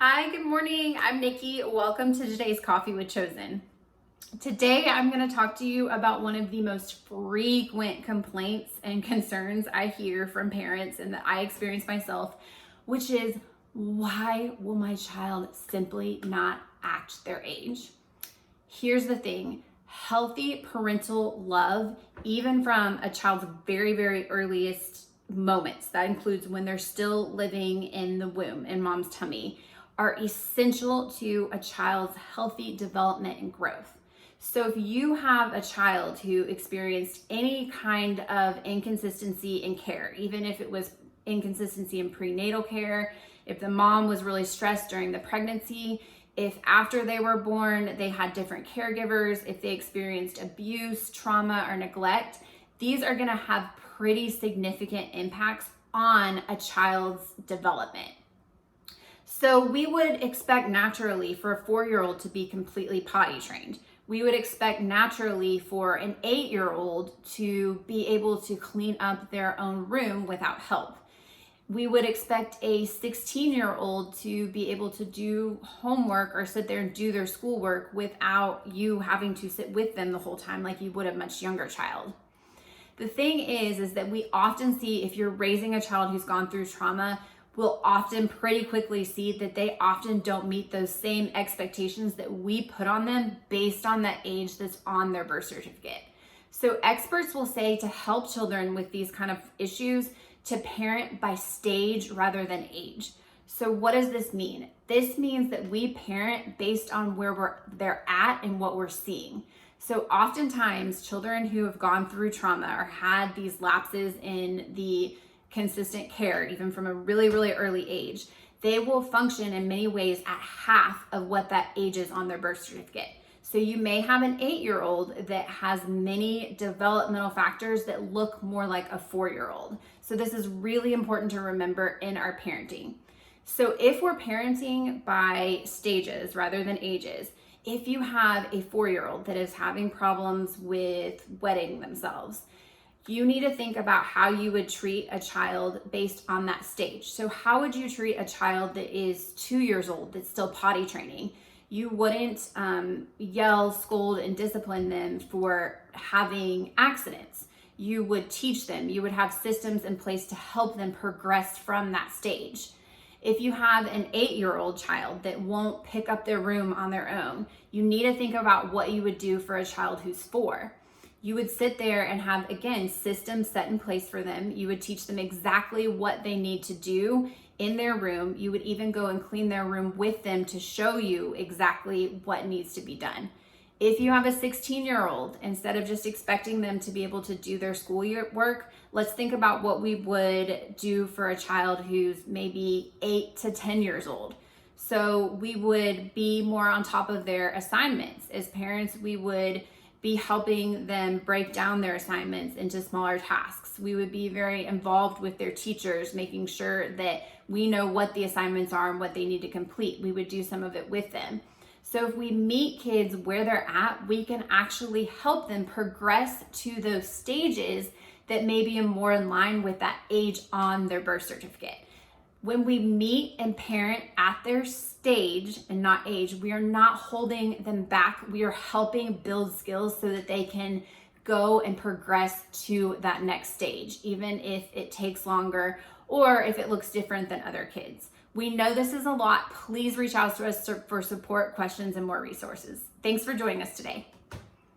Hi, good morning. I'm Nikki. Welcome to today's Coffee with Chosen. Today, I'm going to talk to you about one of the most frequent complaints and concerns I hear from parents and that I experience myself, which is, why will my child simply not act their age? Here's the thing. Healthy parental love, even from a child's very, very earliest moments, that includes when they're still living in the womb, in mom's tummy, are essential to a child's healthy development and growth. So if you have a child who experienced any kind of inconsistency in care, even if it was inconsistency in prenatal care, if the mom was really stressed during the pregnancy, if after they were born they had different caregivers, if they experienced abuse, trauma, or neglect, these are going to have pretty significant impacts on a child's development. So we would expect naturally for a 4-year-old to be completely potty trained. We would expect naturally for an 8-year-old to be able to clean up their own room without help. We would expect a 16-year-old to be able to do homework or sit there and do their schoolwork without you having to sit with them the whole time like you would a much younger child. The thing is that we often see, if you're raising a child who's gone through trauma, we'll often pretty quickly see that they often don't meet those same expectations that we put on them based on that age that's on their birth certificate. So experts will say to help children with these kind of issues to parent by stage rather than age. So what does this mean? This means that we parent based on where they're at and what we're seeing. So oftentimes children who have gone through trauma or had these lapses in the consistent care, even from a really, really early age, they will function in many ways at half of what that age is on their birth certificate. So you may have an 8-year-old that has many developmental factors that look more like a 4-year-old. So this is really important to remember in our parenting. So if we're parenting by stages rather than ages, if you have a 4-year-old that is having problems with wetting themselves, you need to think about how you would treat a child based on that stage. So how would you treat a child that is 2 years old that's still potty training? You wouldn't yell, scold, and discipline them for having accidents. You would teach them. You would have systems in place to help them progress from that stage. If you have an 8-year-old child that won't pick up their room on their own, you need to think about what you would do for a child who's 4. You would sit there and have, again, systems set in place for them. You would teach them exactly what they need to do in their room. You would even go and clean their room with them to show you exactly what needs to be done. If you have a 16-year-old, instead of just expecting them to be able to do their school work, let's think about what we would do for a child who's maybe 8 to 10 years old. So we would be more on top of their assignments. As parents, we would be helping them break down their assignments into smaller tasks. We would be very involved with their teachers, making sure that we know what the assignments are and what they need to complete. We would do some of it with them. So if we meet kids where they're at, we can actually help them progress to those stages that may be more in line with that age on their birth certificate. When we meet and parent at their stage and not age, we are not holding them back. We are helping build skills so that they can go and progress to that next stage, even if it takes longer or if it looks different than other kids. We know this is a lot. Please reach out to us for support, questions, and more resources. Thanks for joining us today.